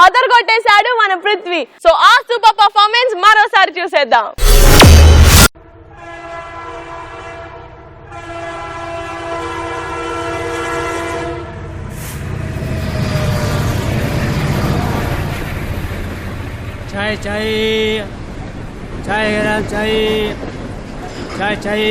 అదరగొట్టేశాడు మన పృథ్వీ. సో ఆ super performance మరోసారి చూసేద్దాం. చాయ్ చాయ్ చాయ్ చాయ్ చాయ్ చాయ్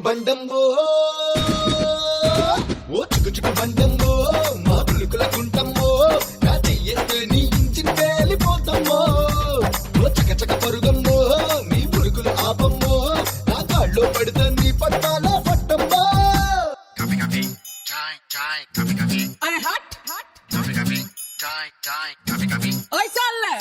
బండంబో ఓ చిక్కు చిక్కు బండంబో మా పులుకుల గుంటమ్మో నా చెయ్యెత్తే నీ ఇంజిన్ పేలిపోతమ్మో ఓ చక చక పరుగమ్మో నీ పులుకులు ఆపమ్మో నా కాళ్ళు పడితే నీ పట్టాల పట్టమ్మో కాఫీ కాఫీ చాయ్ చాయ్ కాఫీ కాఫీ అరే హాట్ కాఫీ కాఫీ చాయ్ చాయ్ కాఫీ కాఫీ ఓయ్ సాల్లే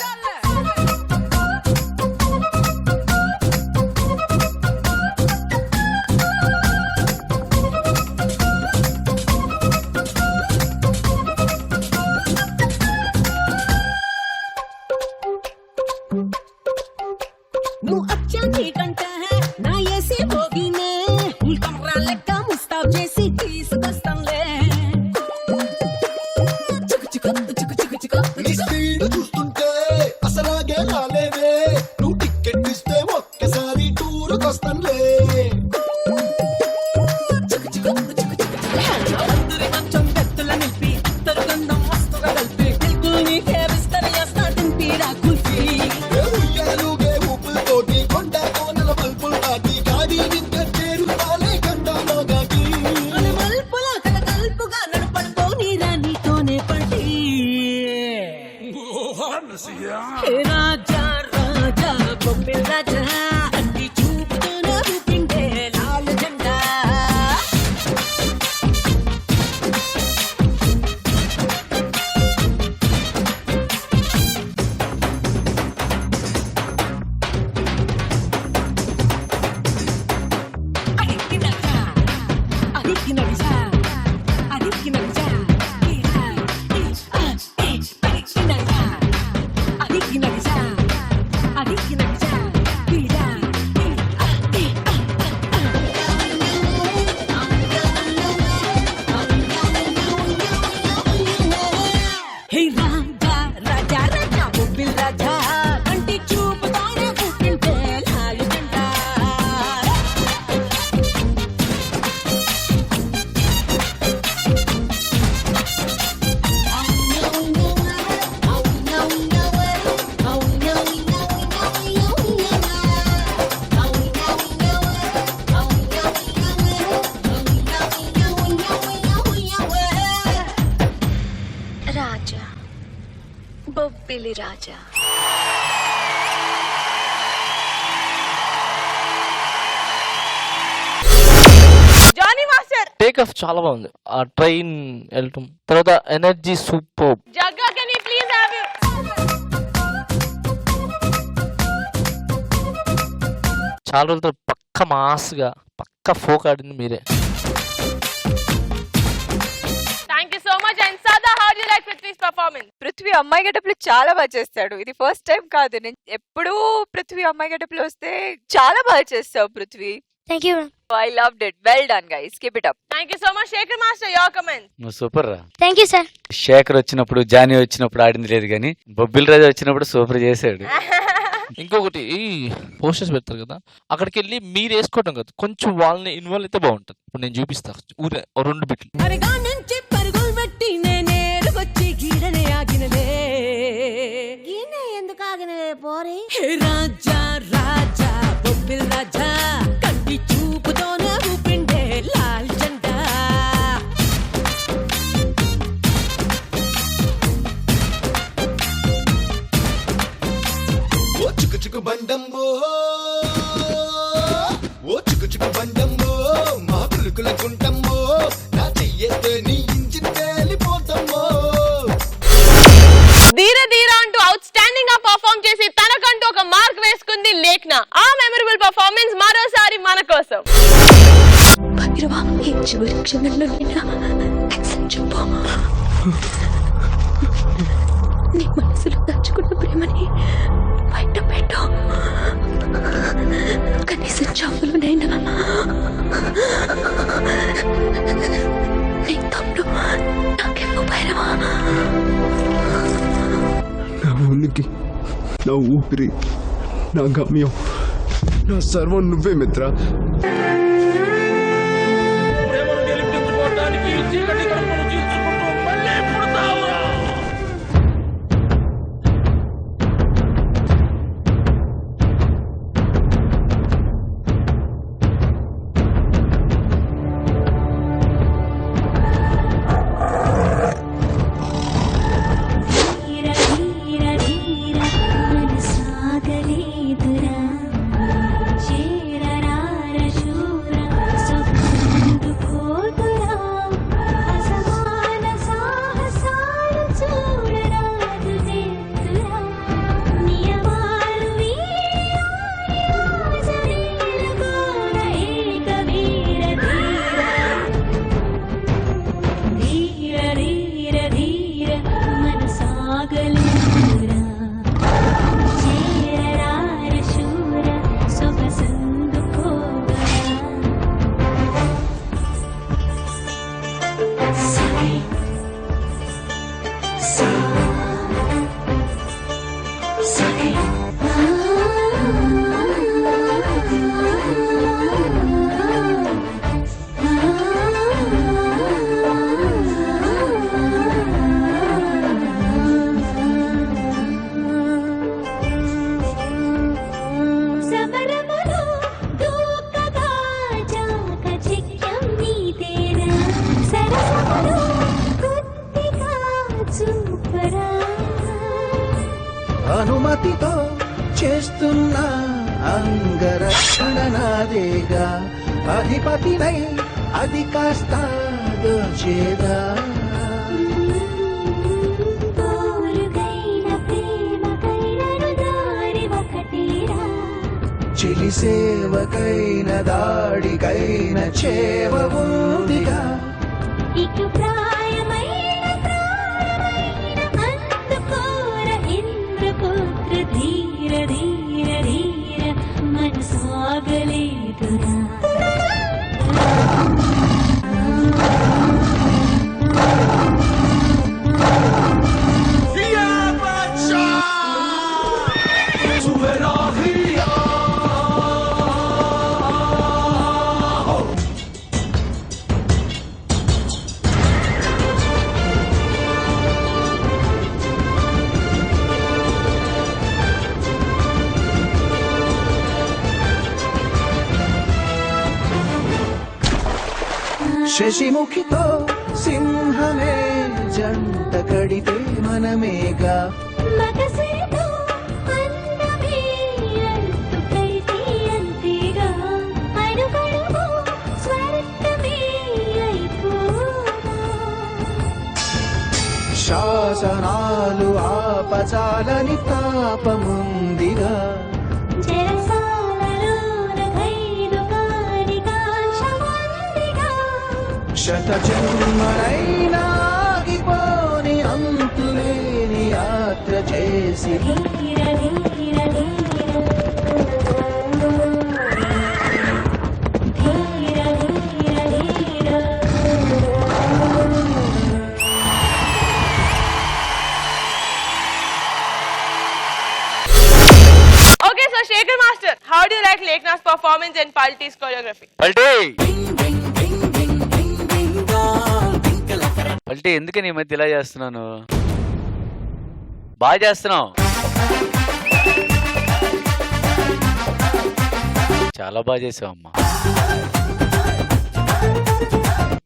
నీ స్పీడ్ చూస్తుంటే అసలాగే రాలేవే నువ్వు టికెట్ ఇస్తే ఒక్కసారి టూరుకొస్తానులే ఉయ్యాలుగే ఊపులతోటి కొండ కోనల మలుపులు దాటి గాడి నింద చేరుతాలే గండాలో గాటి రాజా రాజా బొమ్మిల రాజా అన్ని చూపుతూనే ఊపిండే లాల్ జెండా Bobbili Raja. Johnny master take off చాలా బాగుంది. ఆ ట్రైన్ వెళ్ళటం, తర్వాత energy super. Jagga can you please have you. చాలా రోజులతో పక్క మాస్గా పక్క ఫోక్ ఆడింది మీరే. Thank you so much. And Sada, how do you like Prithvi's performance? Prithvi అమ్మాయి గెటప్లు చాలా బాగా చేస్తాడు. ఇది ఫస్ట్ టైం కాదు, నేను ఎప్పుడూ పృథ్వీ అమ్మాయి గెటప్లు వస్తే చాలా బాగా చేస్తావు Prithvi. Thank you. I loved it. Well done guys, keep it up. Thank you so much. Shekhar master, your comment. నువ్వు సూపర్ రా. Thank you sir. శేఖర్ వచ్చినప్పుడు, జానీ వచ్చినప్పుడు ఆడింది లేదు కానీ బొబ్బిల్ రాజు వచ్చినప్పుడు సూపర్ చేశాడు. ఇంకొకటి పోస్టర్స్ పెడతారు కదా, అక్కడికి వెళ్ళి మీరు వేసుకోవడం కదా, కొంచెం వాళ్ళని ఇన్వాల్వ్ అయితే బాగుంటుంది. ఇప్పుడు నేను చూపిస్తా ఊరే 2 బిట్లు. అరగా నుంచి పరుగులు పెట్టి నేనేరు వచ్చి గీడనే ఆగినలే. గీనే ఎందుకు ఆగినలే పోరి? హే రాజా రాజా బొబ్బిల్ రాజా, కంటి చూపుతోనే ఊపిండే లాల్ జెండా. ఓ చుకు చుకు బండమ్మో, ఓ చుకు చుకు బండమ్మో, మా పులుకుల గుంటమ్మో, నా చెయ్యెత్తే నీ ఇంజిన్ పేలిపోతమ్మో. ధీర ధీర అంటూ అవుట్ స్టాండింగ్ గా పర్ఫార్మ్ చేసి తనకంటూ ఒక మార్క్ వేసుకుంది లేఖ్న. ఆ మెమరబుల్ పర్ఫార్మెన్స్ మరోసారి మన కోసం. భైరవా, ఈ చివరి క్షణంలో చెప్పు. నీ మనసులో దాచుకున్న ప్రేమని బయట పెట్టు. కనీసం చావులోనైనా నీ తమ్ముడు నాకెవ్వు భైరవా. నా ఉనికి, నా ఊపిరి, నా గమ్యం, నా సర్వం నువ్వే మిత్ర. అనుమతితో చేస్తున్న అంగరక్షణ నాదేగా, అధిపతినై అది కాస్త దోచేదా. చిలి సేవకైన దాడికైన చేవ ఉందిగా. ఇటు ప్రాయమైన అందుకోర ఇంద్రపుత్ర ధీర ధీర ధీర మనసాగలేదురా. శశిముఖితో సింహమే జంట కడితే మనమేగా. మగసిరితో అందమే అల్లుకైతే అంతేగా. అడుగడుగు స్వర్గమే అయిపోగా. శాసనాలు ఆపచాలని తాపముందిగా. చెరసాలలోన శత జన్మలైనా ఆగిపోని అంతులేని యాత్ర చేసి Okay, so Shekhar Master, how do you like Lekna's performance and Palti's choreography? పల్టీ ఎందుకని ఈ మధ్య ఇలా చేస్తున్నాను? బాగా చేస్తున్నావు, చాలా బాగా చేసావు అమ్మా.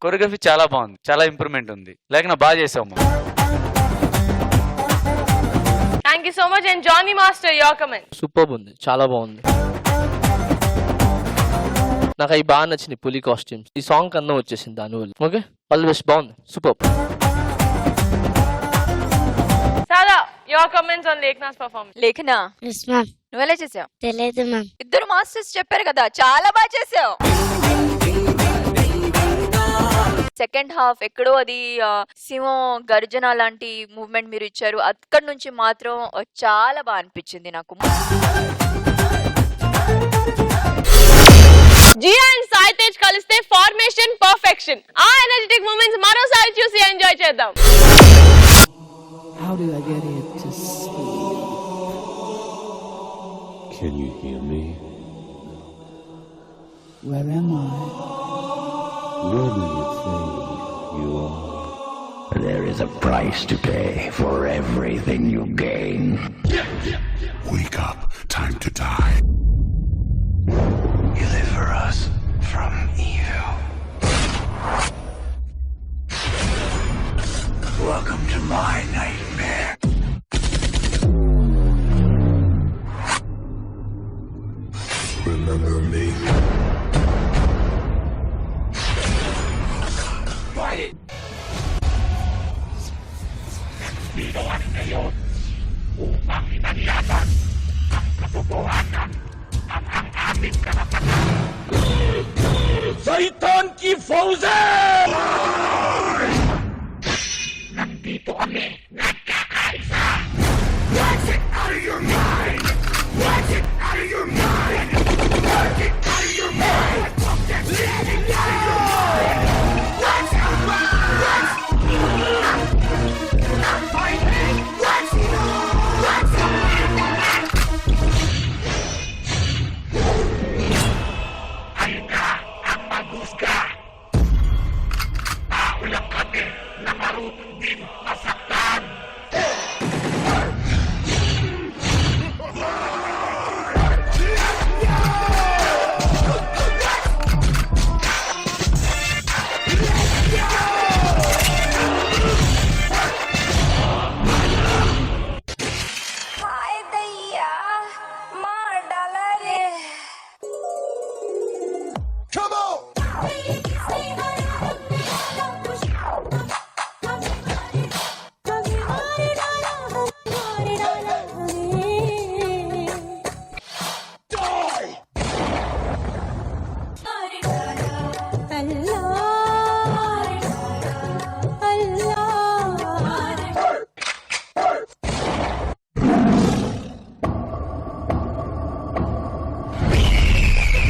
కొరియోగ్రఫీ చాలా బాగుంది, చాలా ఇంప్రూవ్మెంట్ ఉంది. లేక బాగా చేసావు అమ్మా. Thank you so much. And Johnny Master, your comment. Super ఉంది, చాలా బాగుంది. నాకు అవి బాగా నచ్చినాయి, పులి కాస్ట్యూమ్స్. ఈ సాంగ్ కన్నా వచ్చేసింది దానివల్ల. ఓకే, ఆల్ ది బెస్ట్, బాగుంది, super. Sada, your comments on Lekna's performance. Lekhana నువ్వెలా చేసావు? తెలియదు మ్యామ్. ఇద్దరు మాస్టర్స్ చెప్పారు కదా, చాలా బాగా చేసావు. సెకండ్ హాఫ్ ఎక్కడో అది సింహం గర్జన లాంటి మూవ్మెంట్ మీరు ఇచ్చారు. అక్కడి నుంచి మాత్రం చాలా బాగా అనిపించింది నాకు. Jia and Sai Tej kaliste formation perfection. ఆ ఎనర్జెటిక్ మూమెంట్స్ మరోసారి చూసి ఎంజాయ్ చేద్దాం. How did I get here to sleep? Can you hear me? Where am I? Where do you think you are? There is a price to pay for everything you gain. Wake up. Time to die. Deliver us from evil. Welcome to my nightmare. Remember me? Fight it! शैतान की फौजें! Nandito kami, nagkakaisa! Wax it out of your mind! Wax it out of your mind! Wax it out of your mind! Wax it out of your mind! Wax it out of your mind! I'm fighting! Wax it out! Wax it out! Halika ang maghusga! Naulang kami na marunong din masaktan! Come on!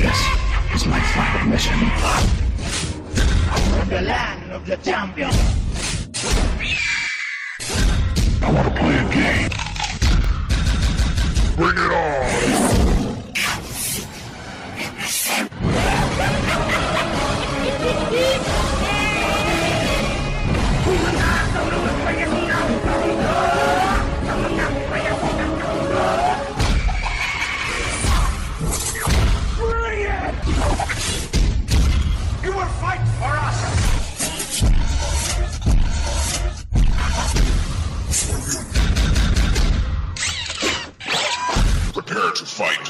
This is my final mission. From the land of the champion. I want to play a game. Bring it on! Brilliant! You will fight for us! Prepare to fight!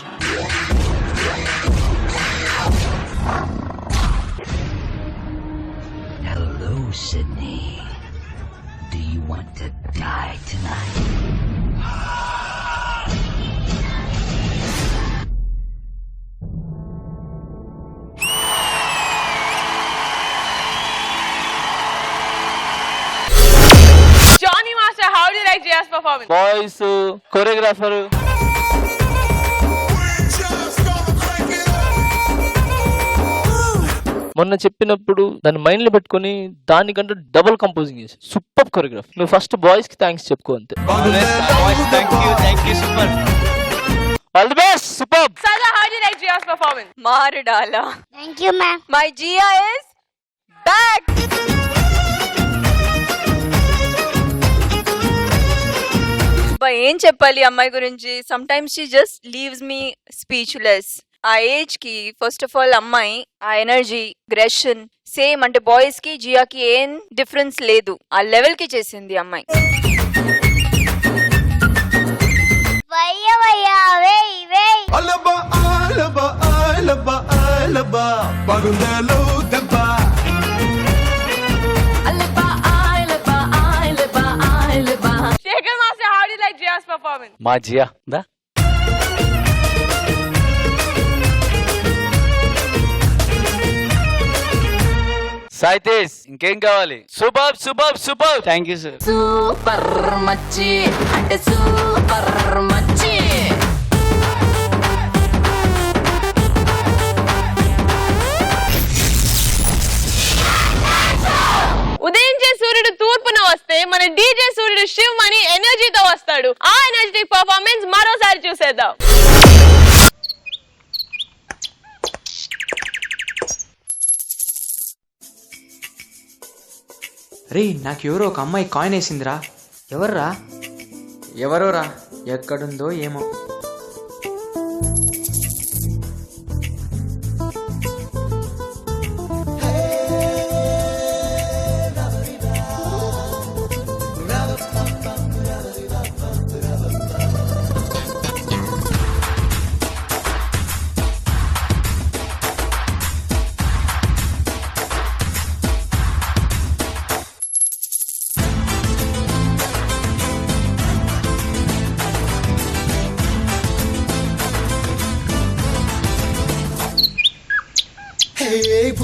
Hello, Sydney. Do you want to die tonight? Performance. Boys, choreographer. మొన్న చెప్పినప్పుడు దాన్ని mind లో పెట్టుకుని దానికంటే double composing చేసి super choreograph. నువ్వు first boys కి thanks చెప్పుకో అంతే. All the best. Super. Sada, how did you like Jia's performance? మారు డాలా. Thank you ma'am. My Jia is back. ఏం చెప్పాలి అమ్మాయి గురించి. Sometimes she just leaves me speechless. ఆ ఏజ్ కి ఫస్ట్ ఆఫ్ ఆల్ అమ్మాయి ఆ ఎనర్జీ, గ్రెషన్ సేమ్ అంటే బాయ్స్ కి జియాకి ఏం డిఫరెన్స్ లేదు. ఆ లెవెల్ కి చేసింది అమ్మాయి. వయ్య వయ్య వేయ్ వేయ్. అలబా అలబా అలబా అలబా పగుందలో దెబ్బ. Shekhar Master, how did you like Jia's performance? మా జియా దా సాయితేజ్ ఇంకేం కావాలి? Super super super. Thank you sir. Super మచ్చి అంటే సూపర్ మచ్చి. ఉదయించే సూర్యుడు తూర్పున వస్తే మన డీజే సూర్యుడు శివ్ మణి ఎనర్జీతో వస్తాడు. ఆ ఎనర్జెటిక్ పర్ఫార్మెన్స్ మరోసారి చూసేద్దాం. రే నాకెవరో ఒక అమ్మాయి కాయిన్ వేసిందిరా. ఎవర్రా? ఎవరోరా? ఎక్కడుందో ఏమో.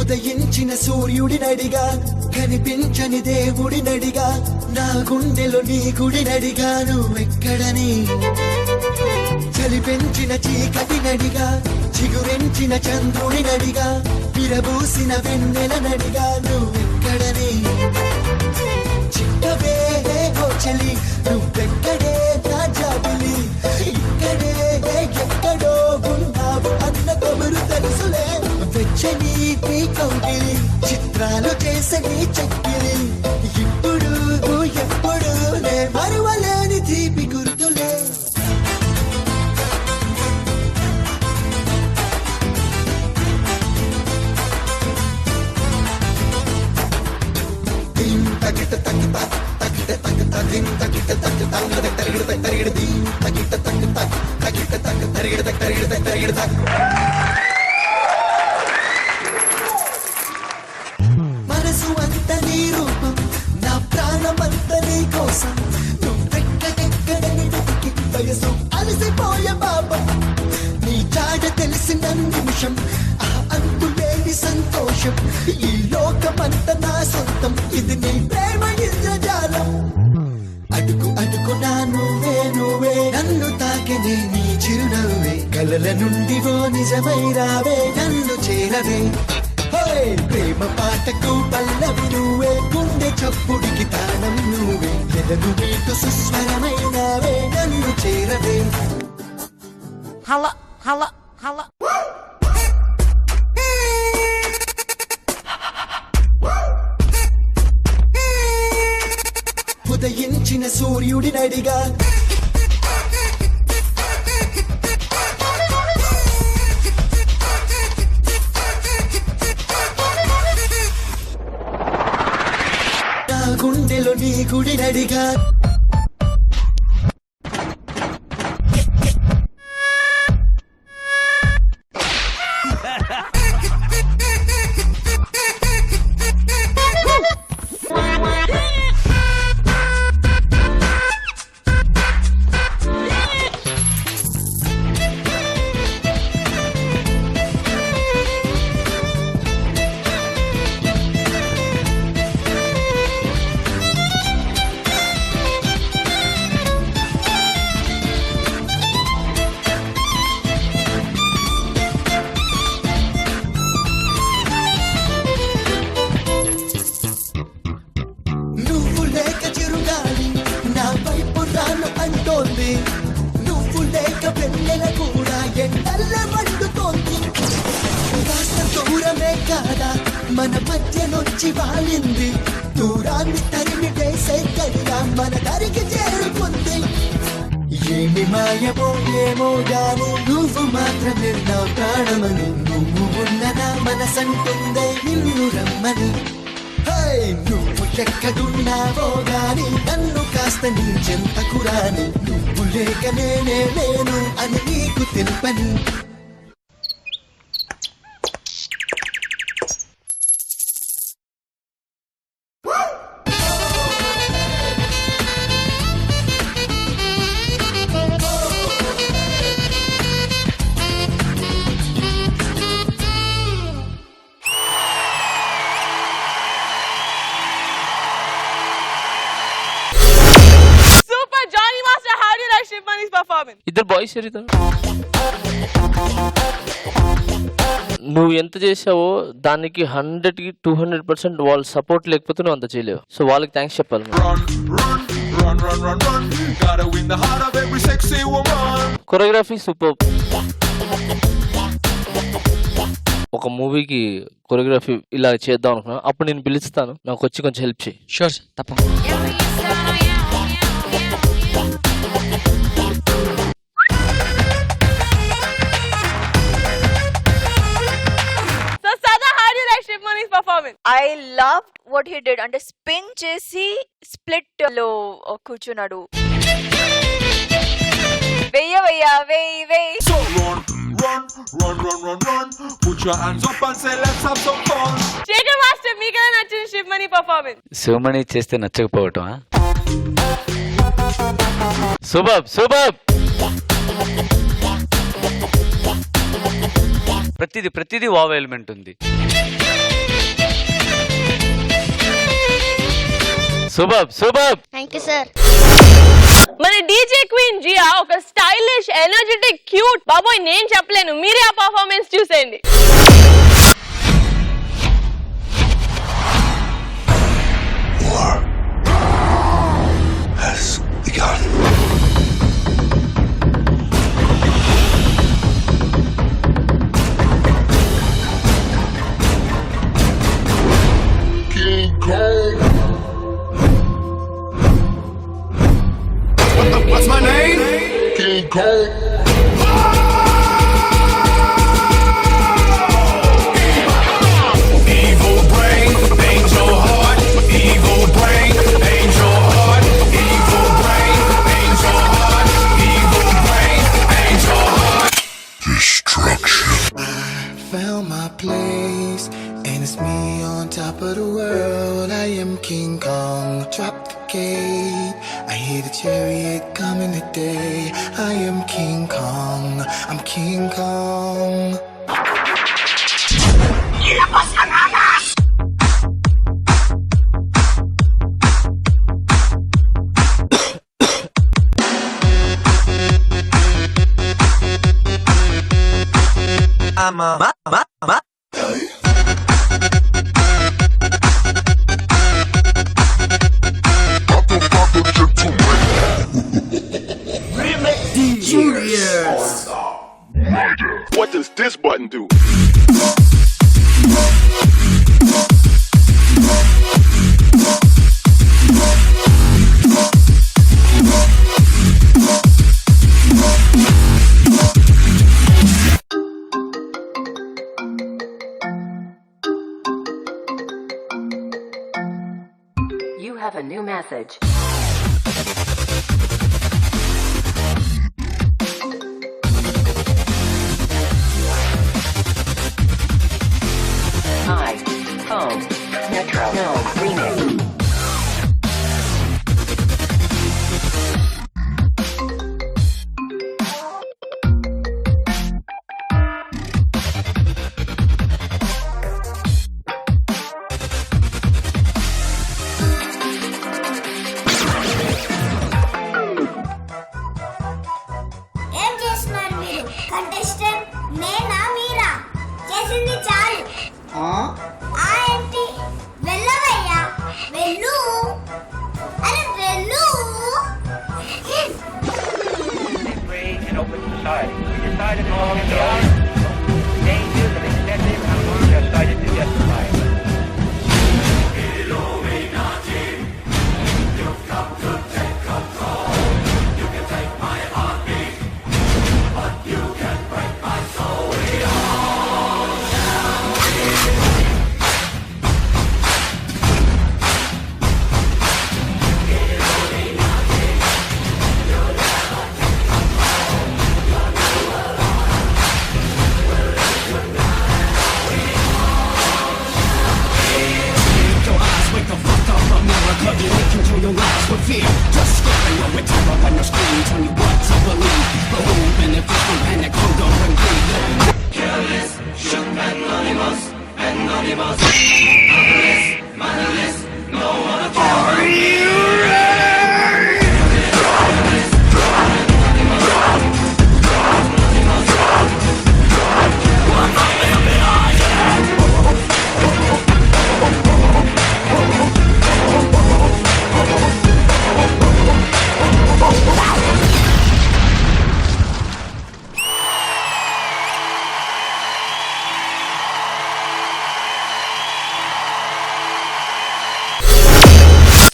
ఉదయించిన సూర్యుడి నడిగా, కనిపించని దేవుడి నడిగా, నా గుండెలో నీ గుడి నడిగా, నువ్వెక్కడని చలి పెంచిన చీకటి నడిగా, చిగురెంచిన చంద్రుడి నడిగా, విరబూసిన వెన్నెల నడిగా, నువ్వెక్కడని చిట్టవే ఓ చలి, నువ్వెక్కడే నా జాబిలి, ఇక్కడే ఎక్కడో ఉన్నావు అన్న కబురు తెలుసులే. వెచ్చని నీ కౌగిలి, చిత్రాలు చేసని చెక్కిలి, ఇప్పుడు ఎప్పుడు నే మరువలేని తీపి గుర్తులే. మనసు అంత నీ రూపం, నా ప్రాణమంత నీ కోసం, నువ్వెక్కడెక్కడని వెతికి వయసు అలసిపోయే పాపం, నీ జాడ తెలిసిన నిమిషం ఆ అంతులేని సంతోషం, ఈ లోకమంత నా సొంతం, ఇది నీ ప్రేమ ఇంద్రజాలం. అడుగు అడుగునా నువ్వే నువ్వే, నన్ను తాకినే నీ చిరునవ్వే, కలల నుండి ఓ నిజమై రావే, నన్ను చేరవే. ప్రేమ పాటకు పల్లవి నువ్వే, గుండె చప్పుడికి తాళం నువ్వే, ఎదను నీకు సుస్వరమైనవే, నన్ను చేరవే. హల హల హల. ఉదయించిన సూర్యుడి నడిగా, నా గుండెలో నీ గుడి నడిగా, ఉంది, నువ్వు లేక వెన్నెల కూడా ఎండల్ల మండుతోంది. కాస్త దూరమే కాదా మన మధ్యనొచ్చి వాలింది, దూరాన్ని తరిమి వేసే కడిగా మన దరికి చేరుకుంది. ఏమి మాయమో ఏమో గాని నువ్వు మాత్రమే నా ప్రాణమని, నువ్వు ఉన్ననా మనసంటుందే నిన్ను రమ్మని. నువ్వు ఎక్కడున్నావో గాని నన్ను కాస్త నీ చెంతకు రాని, నువ్వు లేక నేనే లేను అని నీకు తెలుపని. Super Johnny master, how do you like Shivmani's performance? ఇద్దరు బాయ్స్ ఇద్దరు. నువ్వు ఎంత చేసావో దానికి 100కి 200% వాళ్ళ సపోర్ట్ లేకపోతే నువ్వు అంత చేయలేవు. సో వాళ్ళకి థ్యాంక్స్ చెప్పాలి. Choreography super. ఒక మూవీకి కొరియోగ్రఫీ ఇలా చేద్దాం అనుకున్నా, అప్పుడు నేను పిలుస్తాను, నాకు వచ్చి కొంచెం హెల్ప్ చేయి. షూర్ తప్పకుండా. So Sada, how do you like Shivmani's performance? I love what he did. అంటే స్పిన్ చేసి స్ప్లిట్ లో కూర్చున్నాడు. వెయ్య వెయ్య వెయ్యి వెయ్యి. శేఖర్ మాస్టర్, మీకు ఎలా నచ్చింది శివ్ మనీ పర్ఫార్మెన్స్? శివమణి చేస్తే నచ్చకపోవటం. Super super. ప్రతిదీ వావ్ ఎలిమెంట్ ఉంది. Super super. Thank you sir. మన డీజే క్వీన్ జియా ఒక స్టైలిష్, ఎనర్జెటిక్, క్యూట్, బాబోయ్ నేను చెప్పలేను, మీరే ఆ పర్ఫార్మెన్స్ చూసేయండి. What's my name? King Kong. Evil brain, angel heart. Evil brain, angel heart. Evil brain, angel heart. Evil brain, angel heart. Destruction. I found my place, and it's me on top of the world. I am King Kong. Drop the gate. I hear the chariot coming today. I am King Kong. I'm King Kong. I'm a Julius. What does this button do? You have a new message. Hi, home, Metro, no, remix. decided long ago, the dangers of excessive hunger are started to justify it.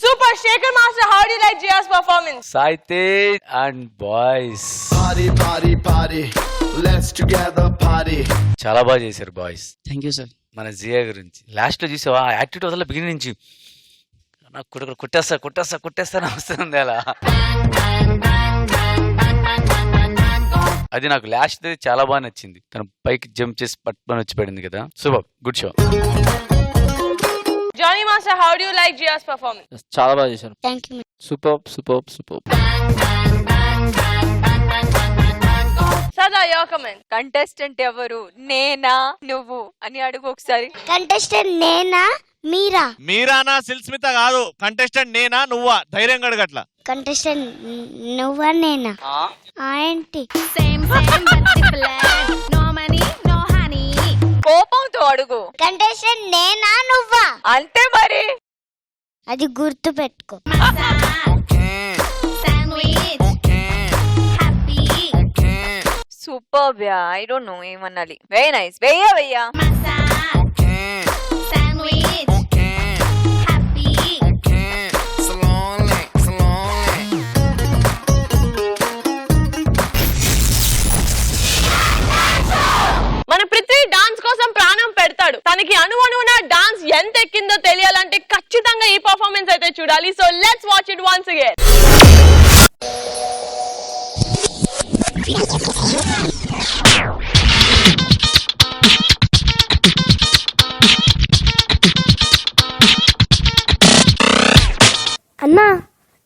Super Shaker Master, how do you like Jia's performance? Sai Tej and boys Party, party, party. Let's together party. చాలా బాగా చేశారు boys. Thank you sir. మన జియా గురించి last లో చూసావా ఆ attitude అసలు beginning నుంచి నాకు కొట్టేస్తా అని వస్తుంది అలా. అది నాకు లాస్ట్ చాలా బాగా నచ్చింది. తను పైకి జంప్ చేసి పట్టుకొని వచ్చి పడింది కదా. Super, good show. Johnny Master, how do you like Jia's performance? చాలా బాగా చేశారు. Thank you super. Sada, your comment. Contestant ఎవరు, నేనా నువ్వు అని అడుగు ఒకసారి. కంటెస్టెంట్ నేనా మీరా? మీరానా సిల్స్మిత కాదు, కంటెస్టెంట్ నేనా నువ్వా, ధైర్యం గడగట్లా. కంటెస్టెంట్ నువ్వా నేనా? ఏంటి కోపంతో అడుగు. కంటెస్టెంట్ నేనా నువ్వా? అంతే మరి. అది గుర్తు పెట్టుకో. Super yeah, I don't know ఏమనాలి. Very nice. వెయ్యా మన పృథ్వీ డాన్స్ కోసం ప్రాణం పెడతాడు. తనకి అణువణువున డాన్స్ ఎంత ఎక్కిందో తెలియాలంటే ఖచ్చితంగా ఈ పర్ఫార్మెన్స్ అయితే చూడాలి. So let's watch it once again. అన్నా,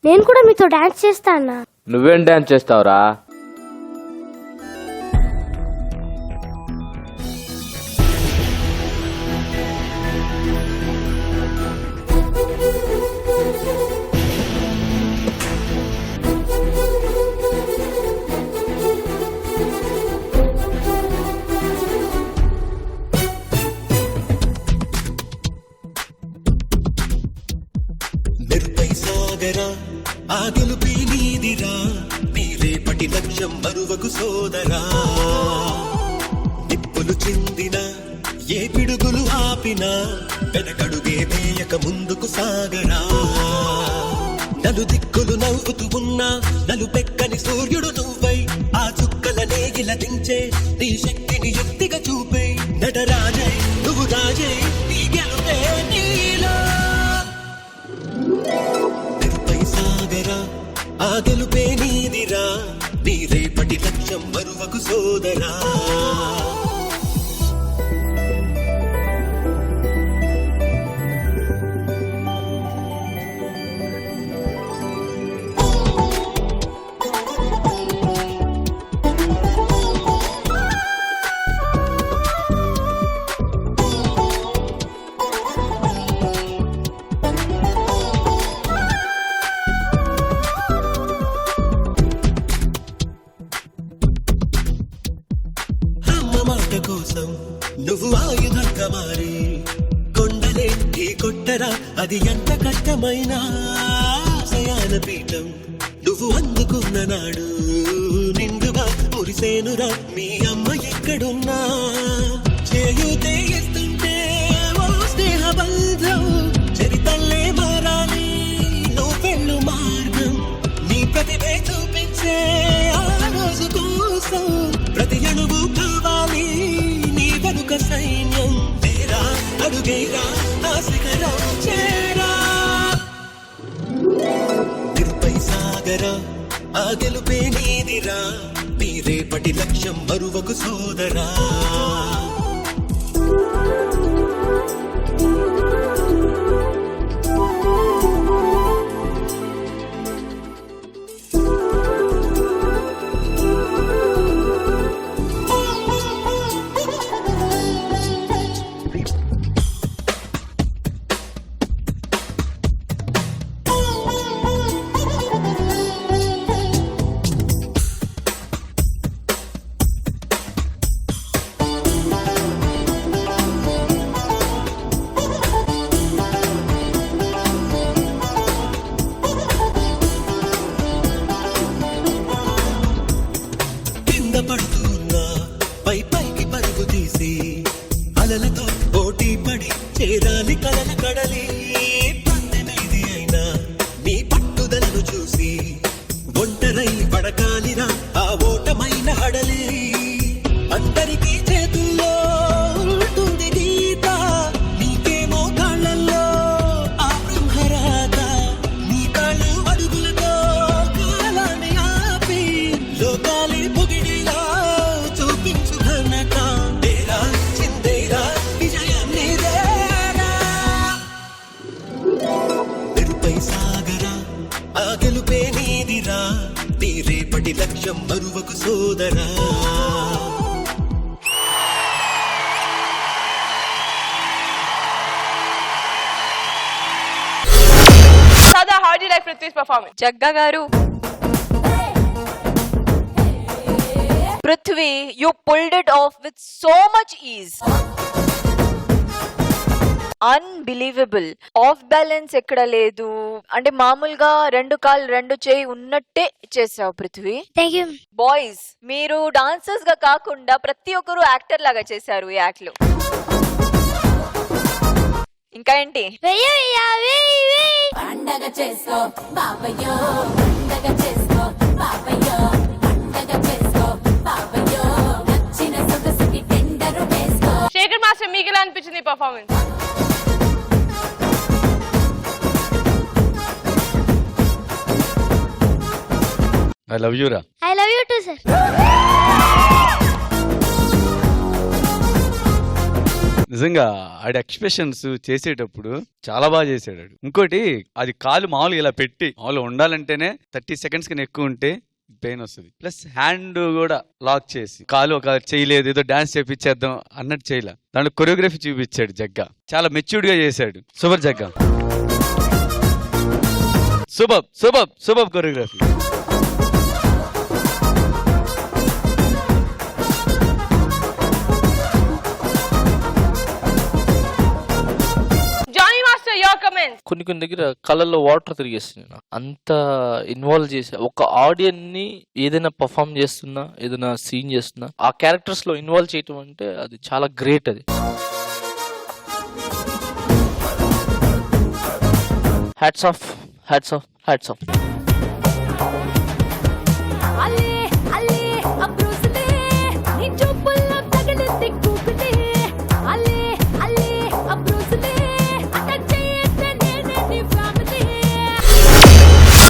నేను కూడా మీతో డాన్స్ చేస్తా అన్నా. నువ్వేం డాన్స్ చేస్తావురా? సాగరా ఆ గెలుపి నీదిరా, నీ రేపటి లక్ష్యం మరువకు సోదరా. నిప్పులు చిందిన ఏ పిడుగులు ఆపినా వెనకడుగే వేయక ముందుకు సాగరా. నలు దిక్కులు నవ్వుతూ ఉన్నా నలుపెక్కని సూర్యుడు నువ్వై, ఆ చుక్కలనే ఇలా దించే నీ శక్తిని యుక్తిగా చూపే. నటరాజై నువ్వు రాజై, నీ గెలుపే నీలో. సాగరా ఆ గెలుపే నీదిరా, నీ రేపటి లక్ష్యం మరువకు సోదరా. కోసం నువ్వు ఆయుధంగా మారి కొండలే ఢీ కొట్టరా, అది ఎంత కష్టమైనా. ఆశయాల పీఠం నువ్వు అందుకున్న నాడు నిండుగా మురిసేనురా మీ అమ్మ ఎక్కడున్నా చేయుతే ఇస్తుంటే ఓ స్నేహ బంధం చరితల్లే మారాలి నువ్వు వెళ్ళు మార్గం నీ ప్రతిభే చూపించే ఆ రోజు కోసం ప్రతి అణువు కావాలి నీ వెనుక సైన్యం తేరా అడుగేరా ఆ శిఖరం చేరా నిరుపై సాగరా ఆ గెలుపే నీదిరా నీ రేపటి లక్ష్యం మరువకు సోదరా పడుతున్నా పై పైకి పరుగు తీసి అలలతో పోటీ పడి చేరాలి కలల కడలి పందెమేది అయినా నీ పట్టుదలను చూసి ఒంటరై పడకాలిరా ఆ ఓటమైన హడలి అందరికీ చేతుల్లో ఉంటుంది గీత నీకేమో కాళ్ళల్లో ఆ బ్రహ్మరాత నీ కాళ్ళు అడుగులతో కాలాన్ని ఆపి లోకాలి పొగిడిలా చూపించు ఘనత తేరా చిందేరా విజయం నీదేరా నిరుపై సాగరా ఆ గెలుపే నీదిరా నీ రేపటి లక్ష్యం మరువకు సోదరా Sada, how do you like Prithvi's performance? Jagga గారు, Prithvi, you pulled it off with so much ease. Unbelievable. Of balance ఎక్కడ లేదు, అంటే మామూలుగా రెండు కాళ్ళు రెండు చేయి ఉన్నట్టే చేసావు పృథ్వీ. Thank you. బాయ్స్, మీరు డాన్సర్స్ గా కాకుండా ప్రతి ఒక్కరు యాక్టర్ లాగా చేశారు ఈ యాక్ట్ లో. ఇంకా ఏంటి? పండగ చేసుకో బాబయ్యో, పండగ చేసుకో బాబయ్యో, పండగ చేసుకో బాబయ్యో, నచ్చిన సొగసుకి టెండర్ వేసుకో. శేఖర్ మాస్టర్, మీకు ఎలా అనిపించింది ఈ పర్ఫార్మెన్స్? ఐ లవ్ యూ రా. I love you to sir. నిజంగా ఆడి ఎక్స్ప్రెషన్స్ చేసేటప్పుడు చాలా బాగా చేశాడు. ఇంకోటి, అది కాలు మామూలుగా ఇలా పెట్టి మామూలుగా ఉండాలంటేనే 30 seconds కన్నా ఎక్కువ ఉంటే పెయిన్ వస్తుంది. ప్లస్ హ్యాండ్ కూడా లాక్ చేసి కాలు ఒక చేయలేదు, ఏదో డాన్స్ చేపించేద్దాం అన్నట్టు చేయలే, దాంట్లో కొరియోగ్రఫీ చూపించాడు జగ్గా. చాలా మెచ్యూర్డ్ గా చేశాడు. Super Jagga, super super super choreography. కొన్ని దగ్గర కళ్ళల్లో వాటర్ తిరిగేస్తుంది. నాకు అంత ఇన్వాల్వ్ చేసా. ఒక ఆడియన్స్ ని ఏదైనా పర్ఫామ్ చేస్తున్నా, ఏదైనా సీన్ చేస్తున్నా, ఆ క్యారెక్టర్స్ లో ఇన్వాల్వ్ చేయటం అంటే అది చాలా గ్రేట్. అది hats off, hats off, hats off.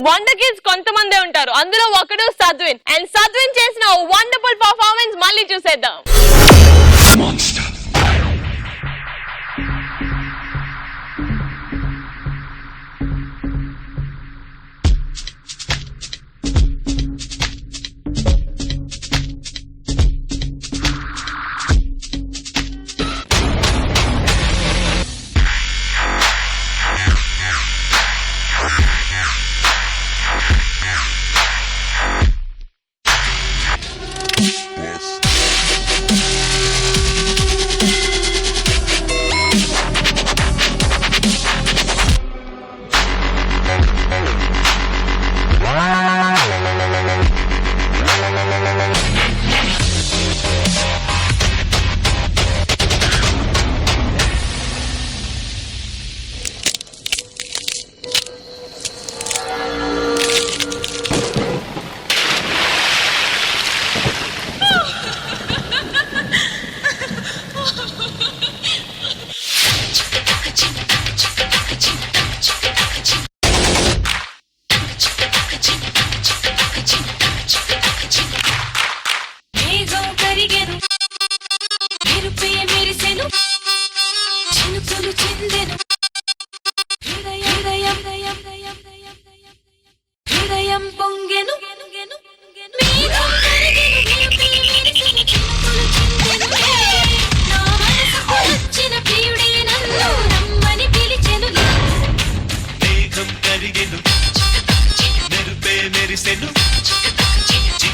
Wonder kids కొంతమందే ఉంటారు, అందులో ఒకడు సద్విన్. అండ్ సద్విన్ చేసిన వండర్ఫుల్ పర్ఫార్మెన్స్ మళ్ళీ చూసేద్దాం.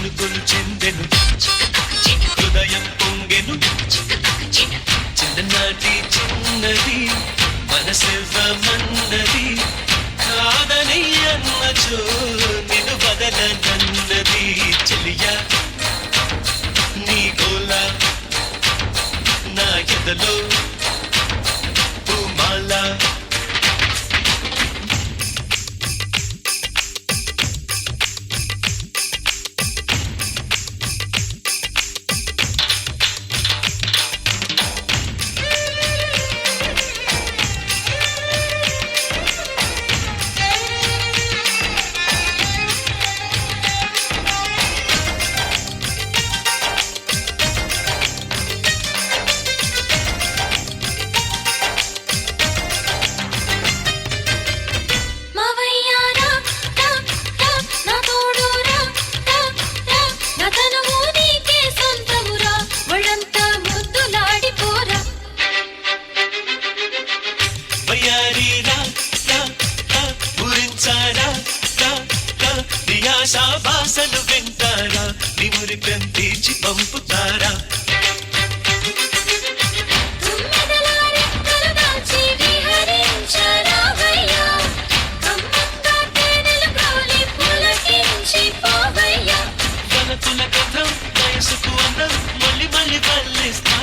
చినుకులు చెందెను హృదయం పొంగెను చిన్ననాటి చిన్నది మనసివ్వమన్నది కాదని అన్నచో నిన్ను వదలనన్నది చెలియా నీ గోల నా ఎదలో పూమాల బాసలు వింటారా నిమురి కంటించి పంపుతారా వలతుల కథం వయసుకు అన్నం మళ్ళీ మళ్ళీ పల్లిస్తా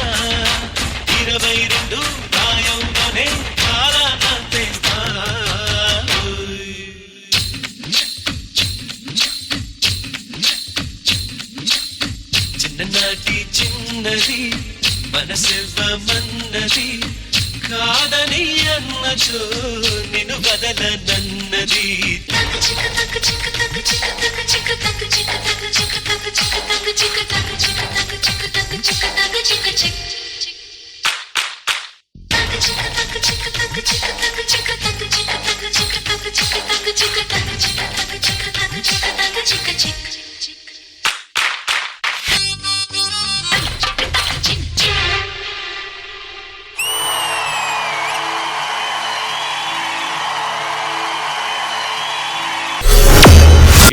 22 ప్రాయంలోనే చాలా అంతేస్తా చిన్ననాటి చిన్నది మనసివ్వమన్నది కాదని అన్నచో నిన్ను వదలనన్నది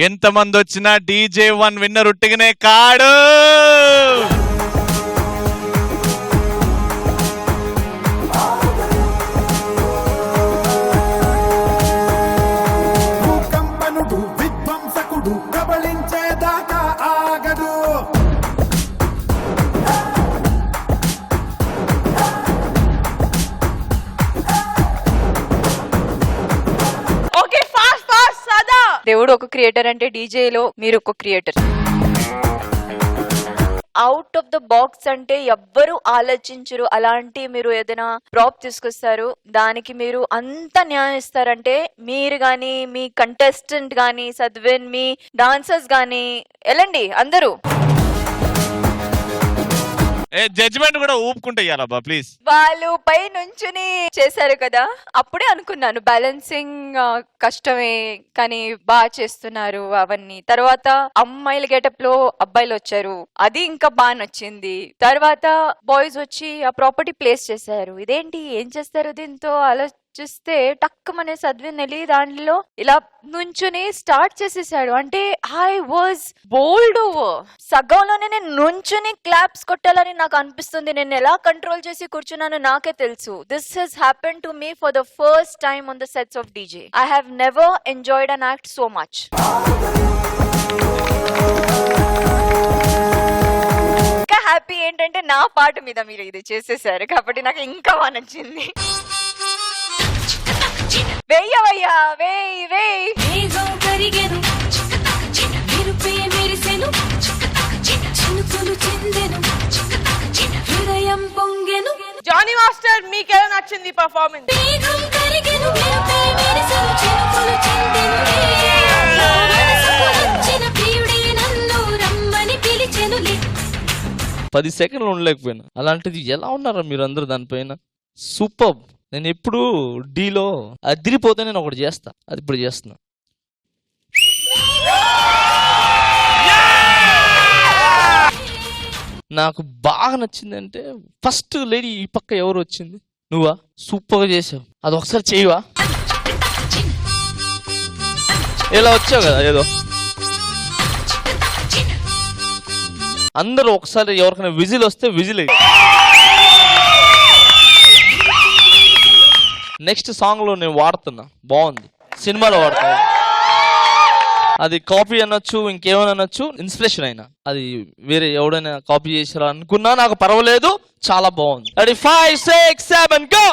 ఎంతమంది వచ్చినా DJ1 విన్నర్ ఉట్టిగానే కాడు. భూకంపనుడు విధ్వంసకుడు కబళించేదాకా ఆగడు. ఓకే ఫాస్ట్ ఫాస్ట్ సదా దేవుడు ఒక క్రియేటర్ అంటే డీజేలో మీరు ఒక creator. Out of the box అంటే ఎవ్వరు ఆలోచించరు. అలాంటి మీరు ఏదైనా ప్రాప్ తీసుకొస్తారు, దానికి మీరు అంత న్యాయం ఇస్తారంటే మీరు గాని, మీ కంటెస్టెంట్ గాని, సద్విన్, మీ డాన్సర్స్ గాని వెళ్ళండి అందరూ. జడ్జిమెంట్ కూడా ఊపుకుంటే ఇయ్యాలబ్బా ప్లీజ్. వాళ్ళు పై నుంచుని చేశారు కదా, అప్పుడే అనుకున్నాను బ్యాలెన్సింగ్ కష్టమే కానీ బాగా చేస్తున్నారు అవన్నీ. తర్వాత అమ్మాయిల గెటప్ లో అబ్బాయిలు వచ్చారు, అది ఇంకా బాగా నచ్చింది. తర్వాత బాయ్స్ వచ్చి ఆ ప్రాపర్టీ ప్లేస్ చేశారు. ఇదేంటి ఏం చేస్తారు దీంతో ఆలోచిస్తే టక్కుమనే సద్విన్ వెళ్ళి దాంట్లో ఇలా నుంచుని స్టార్ట్ చేసేసాడు. అంటే ఐ వాజ్ బోల్డ్ ఓవర్. సగంలోనే నేను నుంచుని క్లాప్స్ కొట్టాలని నాకు అనిపిస్తుంది. నేను ఎలా కంట్రోల్ చేసి కూర్చున్నాను నాకే తెలుసు. This has happen to me for the first time on the sets of DJ. I have never enjoyed an act so much. ఇంకా హ్యాపీ ఏంటంటే నా పాట మీద మీరు ఇది చేసేసారు కాబట్టి నాకు ఇంకా బాగా నచ్చింది. వెయ్యవయ్యా వేయ్ వేయ్. మేఘం కరిగెను మెరుపే మెరిసెను చినుకులు చెందెను హృదయం పొంగెను. జానీ మాస్టర్ మీకెలా నచ్చింది పర్ఫార్మెన్స్? మేఘం కరిగెను మెరుపే మెరిసెను చినుకులు చెందెను నా మనసుకు నచ్చిన ప్రియుడే నన్ను రమ్మని పిలిచెనులే. 10 సెకండ్లు ఉండలేకపోయినా, అలాంటిది ఎలా ఉన్నారా మీరు అందరూ దానిపైన? సూపర్. నేను ఎప్పుడు డీలో అదిరిపోతే నేను ఒకటి చేస్తా, అది ఇప్పుడు చేస్తున్నా. నాకు బాగా నచ్చిందంటే ఫస్ట్ లేడీ ఈ పక్క ఎవరు వచ్చింది? నువ్వా? సూపర్గా చేసావు. అది ఒకసారి చేయవా? ఇలా వచ్చావు కదా ఏదో. అందరూ ఒకసారి ఎవరికైనా విజిల్ వస్తే విజిల్ అయ్యి నెక్స్ట్ సాంగ్ లో నేను వాడుతున్నా, బాగుంది, సినిమాలో వాడుతా. అది కాపీ అనొచ్చు, ఇంకేమైనా అనొచ్చు, ఇన్స్పిరేషన్ అయినా అది వేరే ఎవడైనా కాపీ చేసారా అనుకున్నా నాకు పర్వాలేదు, చాలా బాగుంది. అది 5, 6, 7 గో.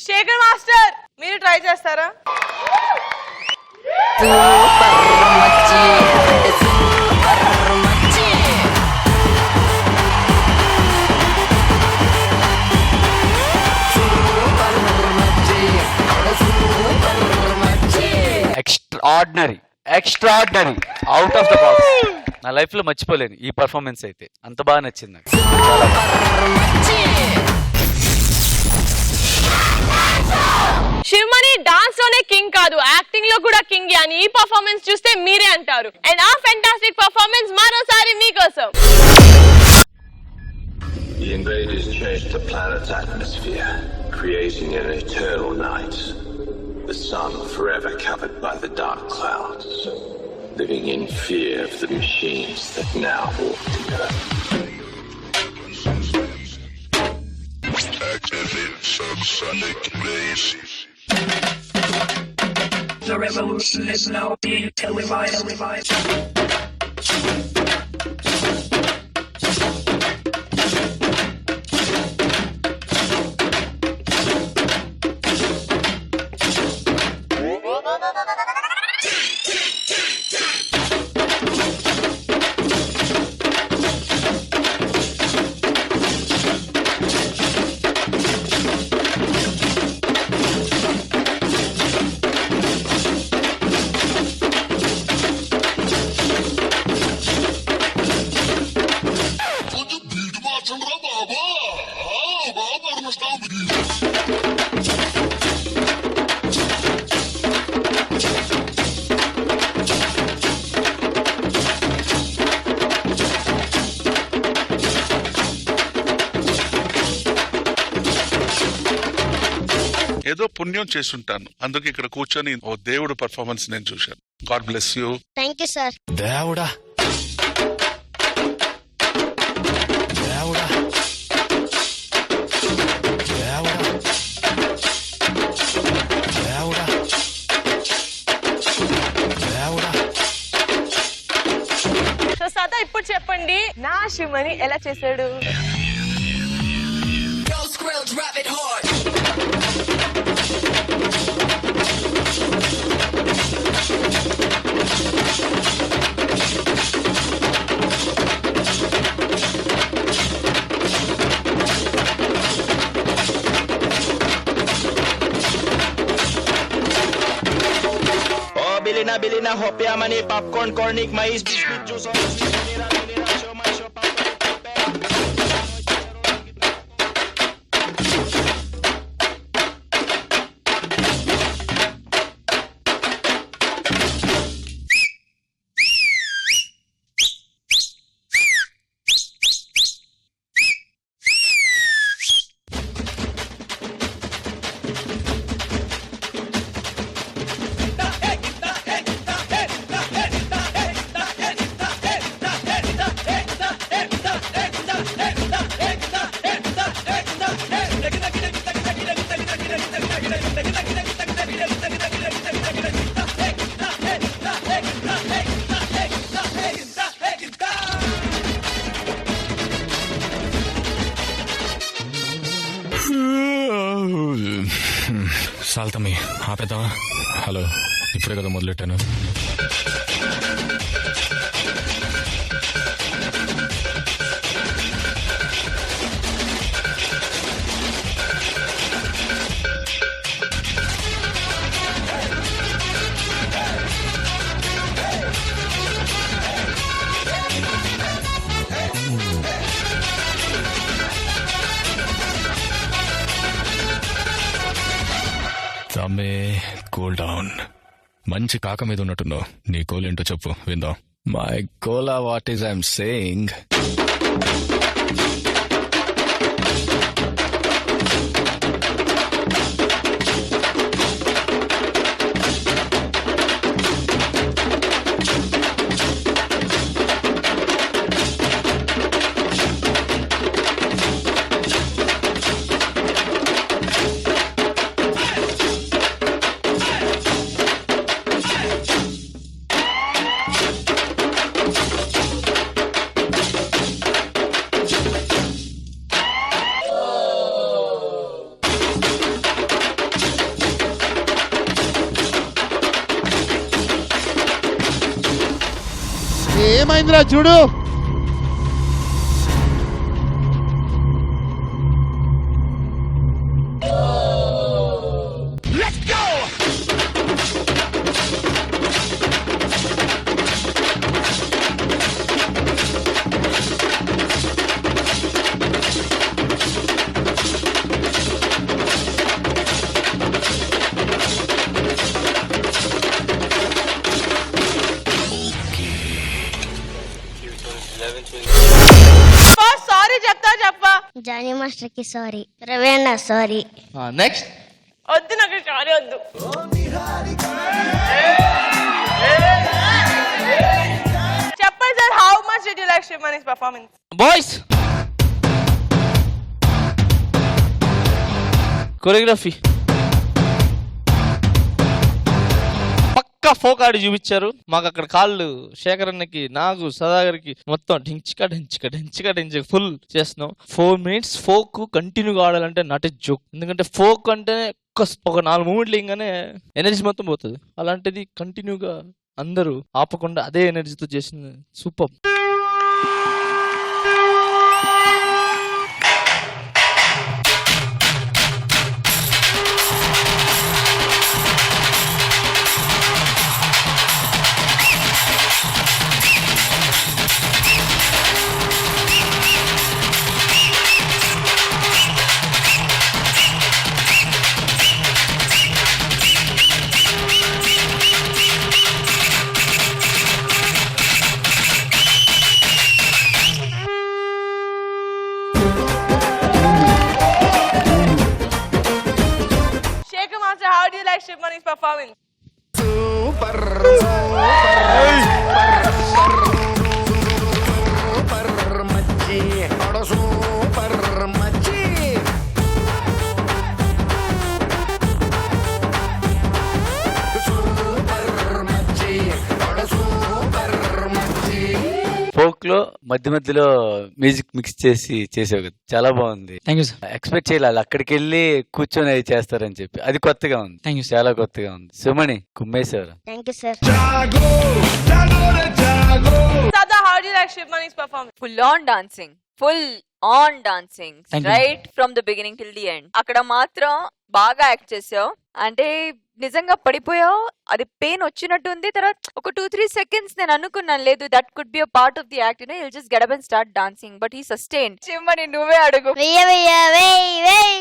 శేఖర్ మాస్టర్ మీరు ట్రై చేస్తారా? Extraordinary out of the box. నా లైఫ్ లో మర్చిపోలేను ఈ పర్ఫార్మెన్స్ అయితే, అంత బాగా నచ్చింది నాకు. శివమణి డాన్స్ లోనే కింగ్ కాదు, యాక్టింగ్ లో కూడా కింగ్ అని ఈ పర్ఫార్మెన్స్ చూస్తే మీరే అంటారు. అండ్ ఆ ఫెంటాస్టిక్ పర్ఫార్మెన్స్ మరోసారి మీకోసం. The invaders changed the planet's atmosphere, creating an eternal night. The sun forever covered by the dark clouds, living in fear of the machines that now walk the earth. Activate subsonic blaze. The revolution is now being televised. ఏదో పుణ్యం చేసుంటాను, అందుకే ఇక్కడ కూర్చొని ఓ దేవుడు performance నేను చూశాను. God bless you. Thank you sir. దేవుడా దేవుడా దేవుడా దేవుడా దేవుడా. సో సదా ఇప్పుడు చెప్పండి, నా శివమణి ఎలా చేశాడు? Bilina hopya mani popcorn cornic mais biscuit juice. సాల్తమ్మి ఆపేద్దామా? హలో, ఇప్పుడే కదా మొదలెట్టాను. తమ్మే, కూల్ డౌన్. మంచి కాక మీద ఉన్నట్టున్నావు. నీ గోల్ ఏంటో చెప్పు, విందాం. My goal, what is I'm saying, ఏమైందిరా చూడు. సారీ చెప్తా చెప్పా. జానీ మాస్టర్ కి సారీ, రవి అన్న సారీ. నెక్స్ట్ వద్దు నాకు సారీ వద్దు. చెప్పండి sir, how much did you like Shivmani's performance? Boys choreography పక్కా ఫోక్ ఆడి చూపించారు మాకు. అక్కడ కాళ్ళు శేఖర్ అన్నకి, నాకు, సదాగర్కి మొత్తం ఢించిక ఫుల్ చేస్తున్నాం. 4 minutes ఫోక్ కంటిన్యూగా ఆడాలంటే నాట్ ఏ జోక్. ఎందుకంటే ఫోక్ అంటే ఒక 4 మూమెంట్లు ఇంగానే ఎనర్జీ మొత్తం పోతుంది. అలాంటిది కంటిన్యూగా అందరూ ఆపకుండా అదే ఎనర్జీతో చేసిన super. Shekhar Master, how do you like Shivmani's performance? Folk లో మధ్యలో మ్యూజిక్ మిక్స్ చేసి చేసావు కదా, చాలా బాగుంది. Thank you sir. ఎక్స్పెక్ట్ చేయాలి అక్కడికి వెళ్ళి కూర్చొని అది చేస్తారని చెప్పి. అది కొత్తగా ఉంది. Thank you. చాలా కొత్తగా ఉంది. సుమణి కుమ్మేశారు. Thank you sir. Sada, how do you like Shivmani's performance? Full on dancing Thank you. Right from the beginning till the end. అక్కడ మాత్రం బాగా యాక్ట్ చేసావు. అంటే నిజంగా పడిపోయావు, అది పెయిన్ వచ్చినట్టు ఉంది. తర్వాత ఒక 2-3 seconds నేను అనుకున్నాను, లేదు that could be a part of the act, you know, you just get up and start dancing. But he sustained. చిమ్మని నువ్వే అడుగు. వెయ్య వెయ్య వెయ్ వెయ్.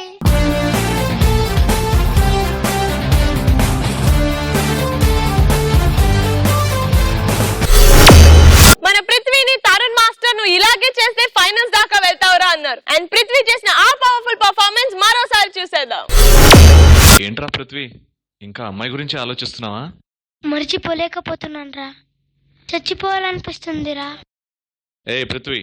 మన పృథ్వీని తరుణ్ మాస్టర్ నువ్వు ఇలాగే చేస్తే ఫైనల్స్ దాకా వెళ్తావురా అన్నారు. అండ్ పృథ్వీ చేసిన ఆ పవర్ఫుల్ పర్ఫార్మెన్స్ మరోసారి చూసేద్దాం. ఏంట్రా పృథ్వీ, ఇంకా అమ్మాయి గురించి ఆలోచిస్తున్నావా? మర్చిపోలేకపోతున్నాను రా, చచ్చిపోవాలనిపిస్తుందిరా. ఏ పృథ్వీ,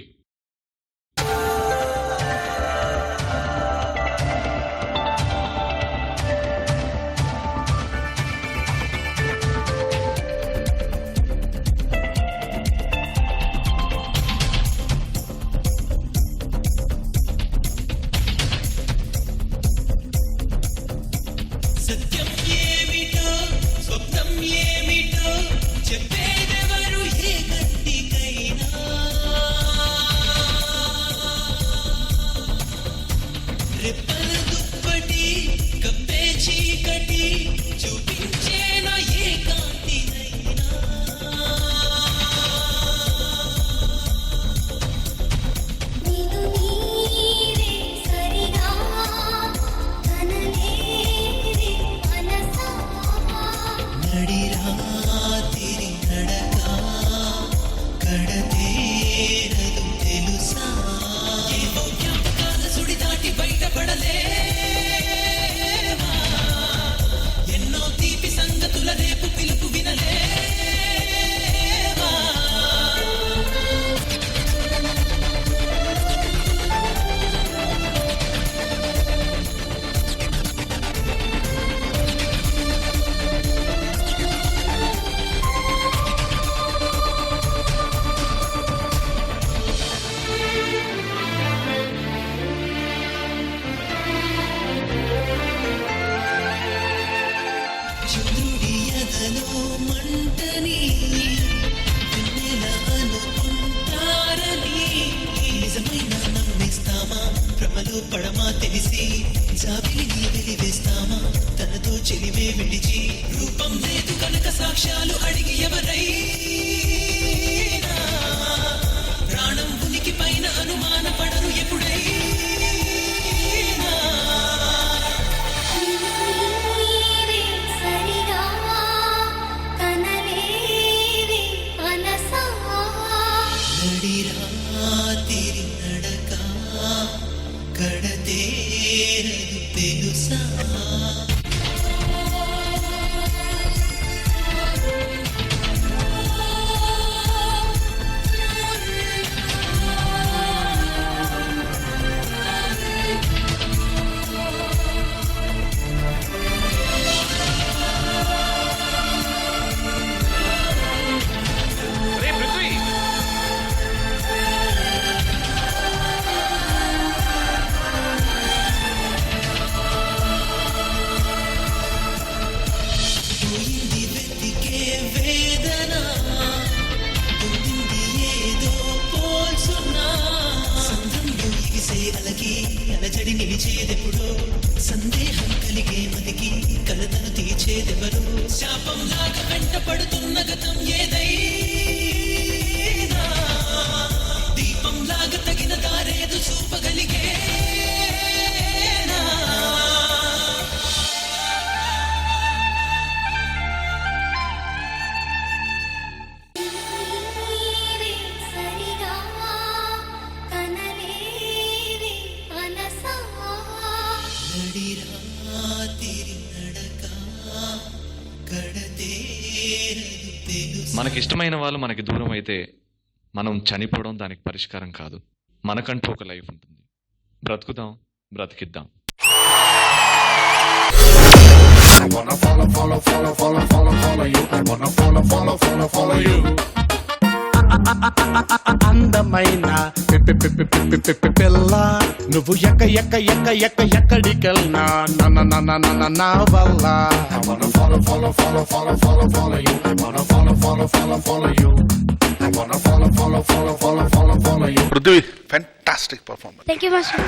చంద్రుడి ఎదలో మంటని వెన్నెల ప్రేమలో పడమా తెలిసి జాబిలి నీ వెలివేస్తామా తనతో చెలిమే విడిచి రూపం లేదు కనుక సాక్ష్యాలు అడిగి ఎవరైనా ప్రాణం ఉనికి పైన అనుమాన పడరు ఎప్పుడైనా సరిగా కనలేవి మనసా నడిరాతిరి నడక కడతేరదు తెలుసా పోయింది వెతికే వేదన పొందింది ఏదో పోల్చున్నా సంద్రంలో ఎగిసే అలకి అలజడి నిలిచేదెప్పుడో సందేహం కలిగే మదికి కలతను తీర్చేదెవరో శాపంలాగా వెంట పడుతున్న గతం ఏదైనా దీపంలాగా తగిన దారేదు చూపగలిగేనా సరిగా కనలేవి మనసా నడిరాతిరి నడక కడతేరదు తెలుసా మనకిష్టమైన వాళ్ళు మనకి దూరం అయితే మనం చనిపోవడం దానికి పరిష్కారం కాదు. మనకంటూ ఒక లైఫ్ ఉంటుంది. బ్రతుకుదాం, బ్రతికిద్దాం. అందమైన పిల్ల నువ్వు ఎక్కడికెళ్ళినా నా వల్ల Prithvi fantastic performance. Thank you master.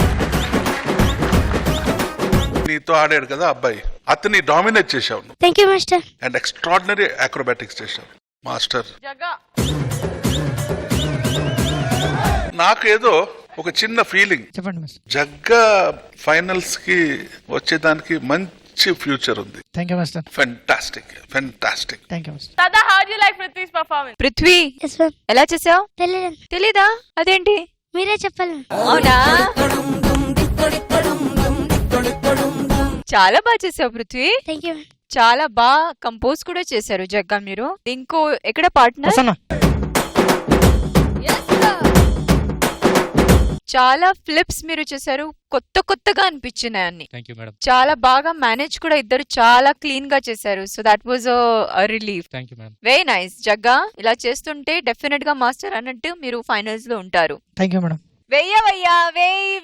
నీతో ఆడాడు కదా అబ్బాయి, అతన్ని డామినేట్ చేశావు నువ్వు. Thank you master. And extraordinary acrobatics చేశావు మాస్టర్. జగ్గా నాకు ఏదో ఒక చిన్న ఫీలింగ్, చెప్పండి మాస్టర్. జగ్గా ఫైనల్స్ కి వచ్చేదానికి మంచి ఫ్యూచర్ ఉంది. Thank you master. Fantastic fantastic. Thank you master. Tada, how do you like Prithvi's performance? Prithvi yes ma'am. ఎలా చేసావు? తెలియదు, తెలీదా? అదేంటి? మీరే చెప్పాలి. అవునా? చాలా బాగా చేసావు పృథ్వీ. Thank you. చాలా బాగా కంపోజ్ కూడా చేశారు జగ్గా మీరు. ఇంకో ఎక్కడ పార్ట్నర్? చాలా ఫ్లిప్స్ మీరు చేశారు, కొత్తగా అనిపించినాయి అన్ని. Thank you madam. చాలా బాగా మేనేజ్ కూడా ఇద్దరు చాలా క్లీన్ గా చేశారు. So that was relief. Thank you madam. Very nice Jagga. ఇలా చేస్తుంటే డెఫినెట్ గా మాస్టర్ అన్నట్టు మీరు ఫైనల్స్ లో ఉంటారు. Thank you madam. వెయ్యవయ్యా వెయ్యి.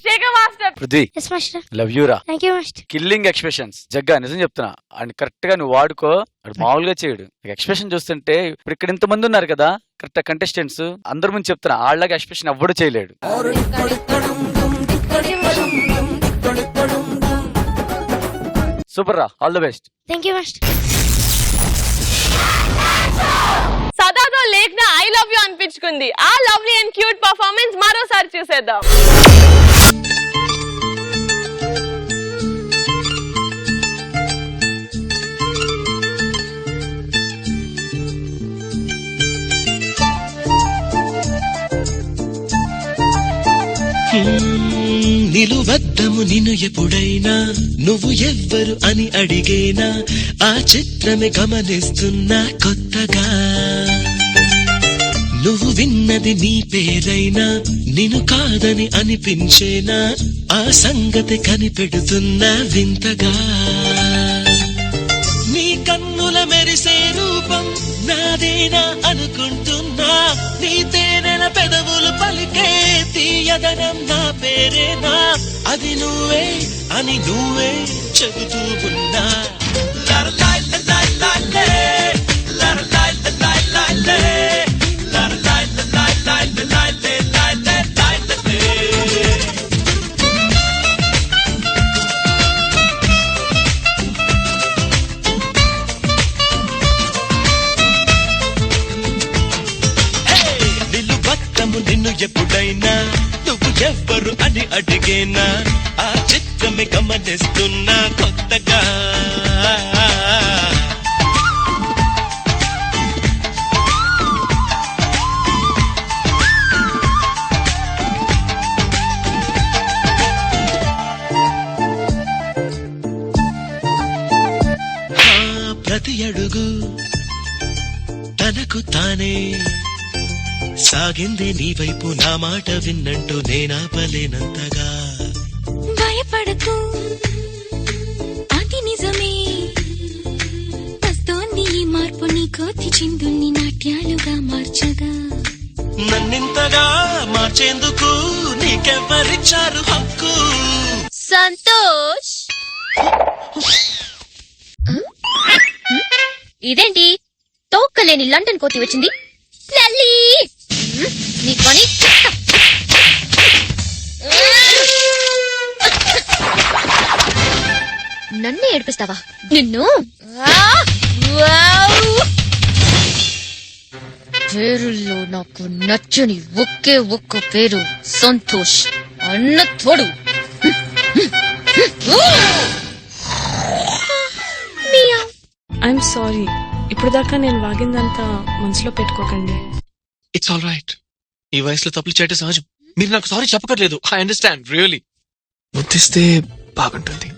Shekhar master. Prithvi, yes master. Love you రా. Thank you master. Killing expressions. Jagga నిజం చెప్తున్నా, అండ్ కరెక్ట్ గా నువ్వు వాడుకో. అది మామూలుగా చేయడు. ఎక్స్ప్రెషన్ చూస్తుంటే ఇప్పుడు ఇక్కడ ఇంతమంది ఉన్నారు కదా కరెక్ట్ కంటెస్టెంట్స్, అందరి ముందు చెప్తున్నా వాళ్ళగా ఎక్స్ప్రెషన్ ఎవ్వడు చేయలేడు. సూపర్ రా, all the best. Thank you master. సదాతో లేఖన ఐ లవ్ యూ అనిపించుకుంది. ఆ లవ్లీ అండ్ క్యూట్ పర్ఫార్మెన్స్ మరోసారి చూసేద్దాం. నిలువద్దము నిన్ను ఎప్పుడైనా నువ్వు ఎవ్వరు అని అడిగేనా ఆ చిత్రమే గమనిస్తున్నా కొత్తగా నువ్వు విన్నది నీ పేరైనా నిన్ను కాదని అనిపించేనా ఆ సంగతి కనిపెడుతున్నా వింతగా నీ కన్నుల మెరిసే రూపం నాదేనా అనుకుంటున్నా నీ తేనెల పెదవులు పలికే తీయదనం నా పేరేనా అది నువ్వే అని నువ్వే చెబుతూ ఉన్నా లరలాయ్ లలాయ్ లాలే లరలాయ్ లలాయ్ లాలే లరలాయ్ నువ్వు ఎవ్వరు అని అడిగేనా ఆ చిత్రమే గమనిస్తున్నా కొత్తగా ప్రతి అడుగు తనకు తానే సాగింది నీ వైపు నా మాట విన్నంటూ నేనాపలేనంతగా భయపడకు అది నిజమే వస్తోంది ఈ మార్పు నీ కోతి చిందుల్ని నాట్యాలుగా మార్చగా నన్నింతగా మార్చేందుకు నీకెవ్వరిచ్చారు హక్కు సంతోష్ ఇదేంటి తోక్కలేని లండన్ కోతి వచ్చింది లల్లీ నీ పని నన్నే ఏడిపిస్తావా నిన్ను పేరుల్లో నాకు నచ్చని ఒకే ఒక్క పేరు సంతోష్ అన్న తోడు ఐఎమ్ సారీ ఇప్పుడు దాకా నేను వాగిందంతా మనసులో పెట్టుకోకండి. It's all right. ఈ వయసులో తప్పులు చేయటం సహజం. మీరు నాకు సారీ చెప్పకర్లేదు. I understand really. ముద్దిస్తే బాగుంటుంది.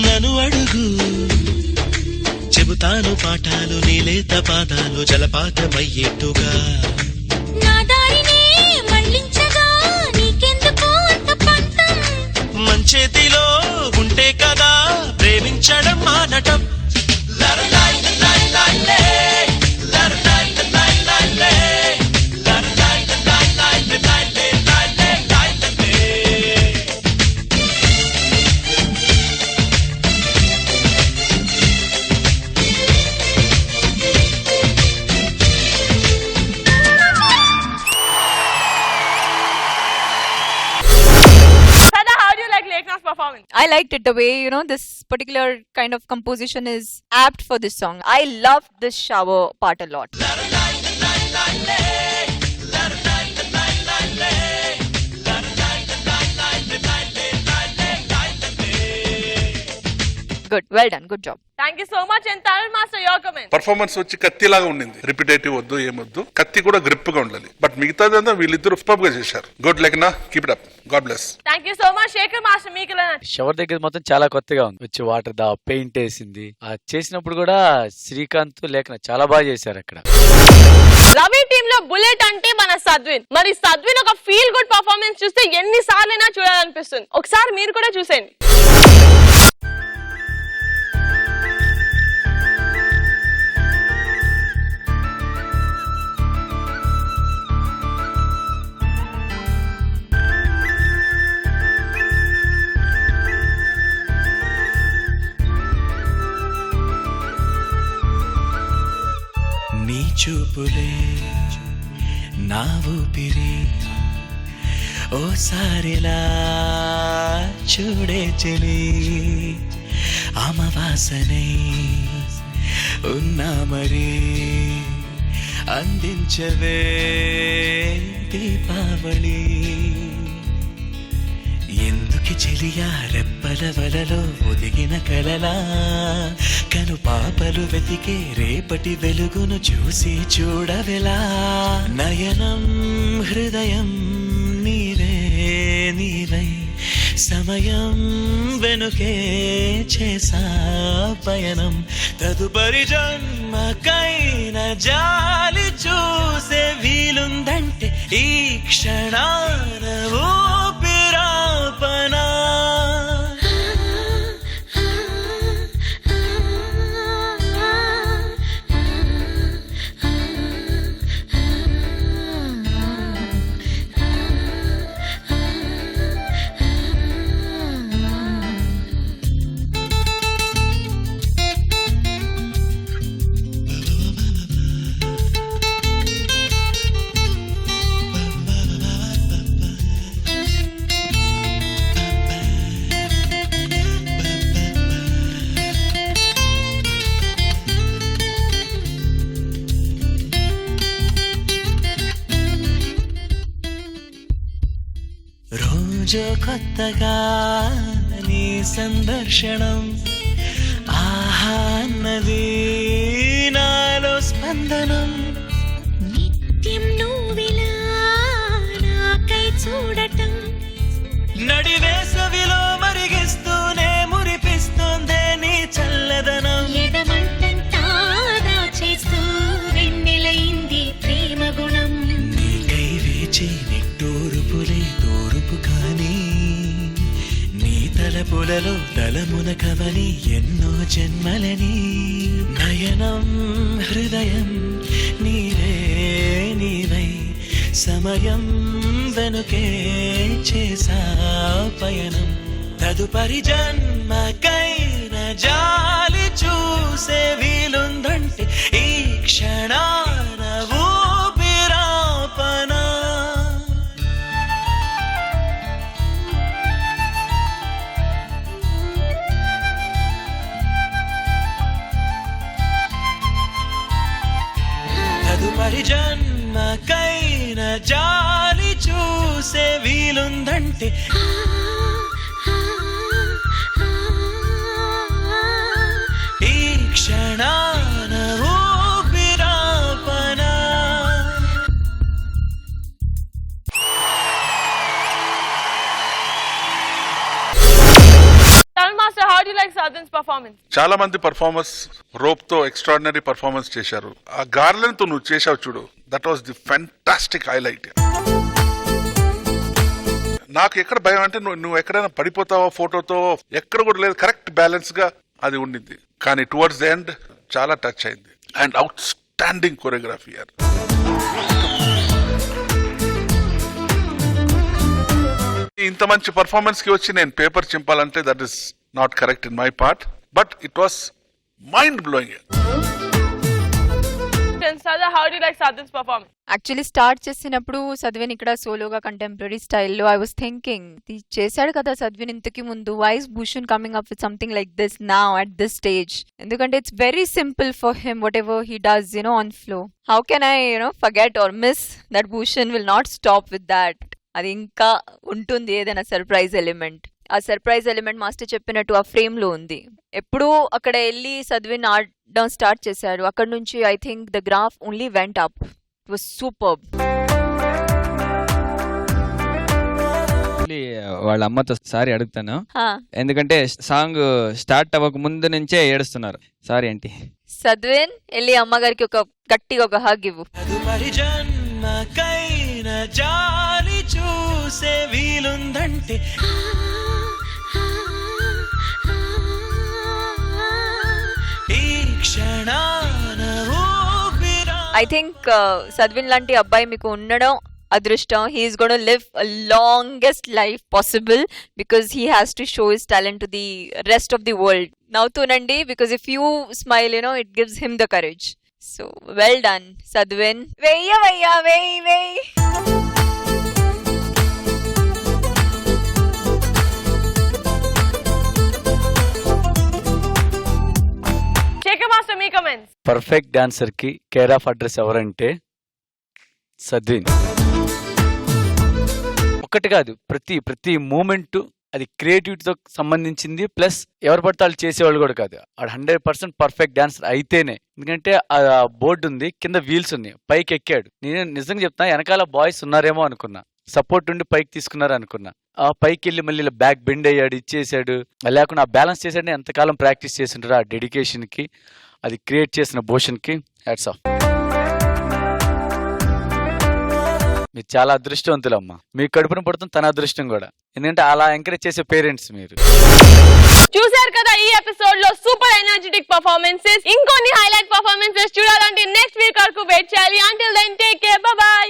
నన్ను అడుగు చెబుతాను పాఠాలు నీలేత పాదాలు జలపాతమయ్యేట్టుగా నా దారినే మళ్ళించగా నీకెందుకు అంత పంతం మంచేతిలో ఉంటే కదా ప్రేమించడం మానటం I liked it the way, you know, this particular kind of composition is apt for this song. I loved this shower part a lot. Good, well done, good job. Thank you so much and Tamil Master, your comment. Performance వచ్చి కత్తిలాగా ఉండింది. Repetitive వద్దు ఏమొద్దు, కత్తి కూడా grip గా ఉండాలి. But మిగతాదంతా వీళ్ళిద్దరు సూపర్ గా చేశారు. గుడ్ లైక్ నా, keep it up. God bless. Thank you so much Shekhar Master. మీకు షవర్ దగ్గర మొత్తం చాలా కొత్తగా ఉంది. వచ్చి వాటర్ దా పెయింట్ వేసింది. చేసినప్పుడు కూడా శ్రీకాంత్ లేఖన చాలా బాగా చేశారు అక్కడ. రవి టీమ్ లో బుల్లెట్ అంటే మన సద్విన్. మరి సద్విన్ ఒక ఫీల్ గుడ్ పర్ఫార్మెన్స్ చూస్తే ఎన్ని సార్లైనా చూడాలనిపిస్తుంది. ఒకసారి మీరు కూడా చూసేయండి. నీ చూపులే నా ఊపిరి ఓసారిలా చూడే చెలి అమవాసనే ఉన్నా మరి అందించవే దీపావళి ఎందుకే చిలికి చిలియా రెప్పల వలలో ఒదిగిన కలలా కను పాపలు వెతికే రేపటి వెలుగును చూసి చూడవెలా నయనం హృదయం నీవే నీవై సమయం వెనుకే చేసా పయనం తదుపరి జన్మకైన జాలి చూసే వీలుందంటే ఈ క్షణాన ఊపిరాపనా రోజు కొత్తగా నీ సందర్శనం ఆహా అన్నది నాలో స్పందనం నిత్యం నువ్విలా నాకై చూడటం నడి వేసవిలో మరిగిస్తూనే మురిపిస్తోందే నీ చల్లదనం ఎడమంటంతా దాచేస్తూ వెన్నెలైంది ప్రేమ గుణం నీకై వేచి నిట్టూరుపులే తూరుపు కానీ నీ తలపులలో తలమున కవని ఎన్నో జన్మలని నయనం హృదయం నీవే నీవై సమయం వెనుకే చేసా పయనం తదుపరి జన్మకైన జాలి చూసే వీలుందంటే ఈ క్షణాన ఊపిరాపనా తదుపరి జన్మకైన జాలి చూసే వీలుందంటే ఈ క్షణాన ఊపిరాపనా Tamil Master, how do you like Sadhan's performance? చాలా మంది పర్ఫార్మర్స్ రోప్ తో ఎక్స్ట్రాడినరీ పర్ఫార్మెన్స్ చేశారు. ఆ గార్లెన్ తో నువ్వు చేశావు చూడు, that was the fantastic highlight. నాకు ఎక్కడ భయం అంటే నువ్వు ఎక్కడైనా పడిపోతావో ఫోటోతో, ఎక్కడ కూడా లేదు, కరెక్ట్ బ్యాలెన్స్ గా అది ఉండింది. కానీ టువర్డ్స్ ద ఎండ్ చాలా టచ్ అయింది. And outstanding choreography. ఇంత మంచి పర్ఫార్మెన్స్ కి వచ్చి నేను పేపర్ చింపాలంటే that is not correct in my part, but it was mind blowing. Sada, how do you like Sadhan's performance? Actually start చేసినప్పుడు సద్విన్ ఇక్కడ సోలోగా కంటెంపరీ స్టైల్లో ఐ వాస్ థింకింగ్ చేశాడు కదా సద్విన్ ఇంతకి ముందు, why is Bhushan coming up with something like this now at this stage? ఎందుకంటే it's very simple for him whatever he does on flow. How can I forget or miss that Bhushan will not stop with that. అది ఇంకా ఉంటుంది ఏదైనా surprise element. ఆ surprise element master చెప్పినట్టు ఆ frame లో ఉంది. ఎప్పుడు అక్కడ వెళ్ళి సద్విన్ ఆడడం స్టార్ట్ చేశాడు, అక్కడ నుంచి I think the graph only went up. It was superb. వాళ్ళ అమ్మతో సారీ అడుగుతాను, ఎందుకంటే సాంగ్ స్టార్ట్ అవ్వక ముందు నుంచే ఏడుస్తున్నారు. Sorry aunty. సద్విన్ వెళ్ళి అమ్మగారికి ఒక గట్టిగా ఒక హగ్ ఇవ్వు. జాలి చూసే వీలుందంటే ఐ థింక్ సద్విన్ లాంటి అబ్బాయి మీకు ఉండడం అదృష్టం. He's gonna live longest life possible because he has to show his talent to the rest of the world. నవ్వుతూనండి, because if you smile it gives him the courage. So well done Sadvin. వెయ్యవయ్యా వెయ్యి వెయ్యి. Perfect dancer కి care of address ఎవరంటే సద్విన్. ఒక్కటి కాదు, ప్రతి moment అది క్రియేటివిటీతో సంబంధించింది, ప్లస్ ఎవరు పడితే వాళ్ళు చేసేవాళ్ళు కూడా కాదు. వాడు 100% పర్ఫెక్ట్ డాన్సర్ అయితేనే. ఎందుకంటే ఆ బోర్డు ఉంది, కింద వీల్స్ ఉన్నాయి, పైకి ఎక్కాడు. నేను నిజంగా చెప్తున్నా, వెనకాల బాయ్స్ ఉన్నారేమో అనుకున్నా, సపోర్ట్ ఉండి పైకి తీసుకున్నారు అనుకున్నా. ఆ పైకి వెళ్ళి మళ్ళీ ఇలా బ్యాక్ బెండ్ అయ్యాడు, ఇచ్చేసాడు. లేకుండా ఆ బ్యాలెన్స్ చేసాడు. ఎంతకాలం ప్రాక్టీస్ చేసింటారు ఆ డెడికేషన్ కి, అది క్రియేట్ చేసిన భూషణ్ కి హ్యాట్స్ ఆఫ్. మీరు చాలా అదృష్టవంతులమ్మా. మీ కడుపున పడుతుంది తన అదృష్టం కూడా, ఎందుకంటే అలా ఎంకరేజ్ చేసే పేరెంట్స్ మీరు. చూసారు కదా ఈ ఎపిసోడ్ లో సూపర్ ఎనర్జెటిక్ పర్ఫార్మెన్సెస్. ఇంకొన్ని హైలైట్ పర్ఫార్మెన్సెస్ చూడాలంటే నెక్స్ట్ వీక్ వరకు వెయిట్ చేయాలి. Until then take care, bye by.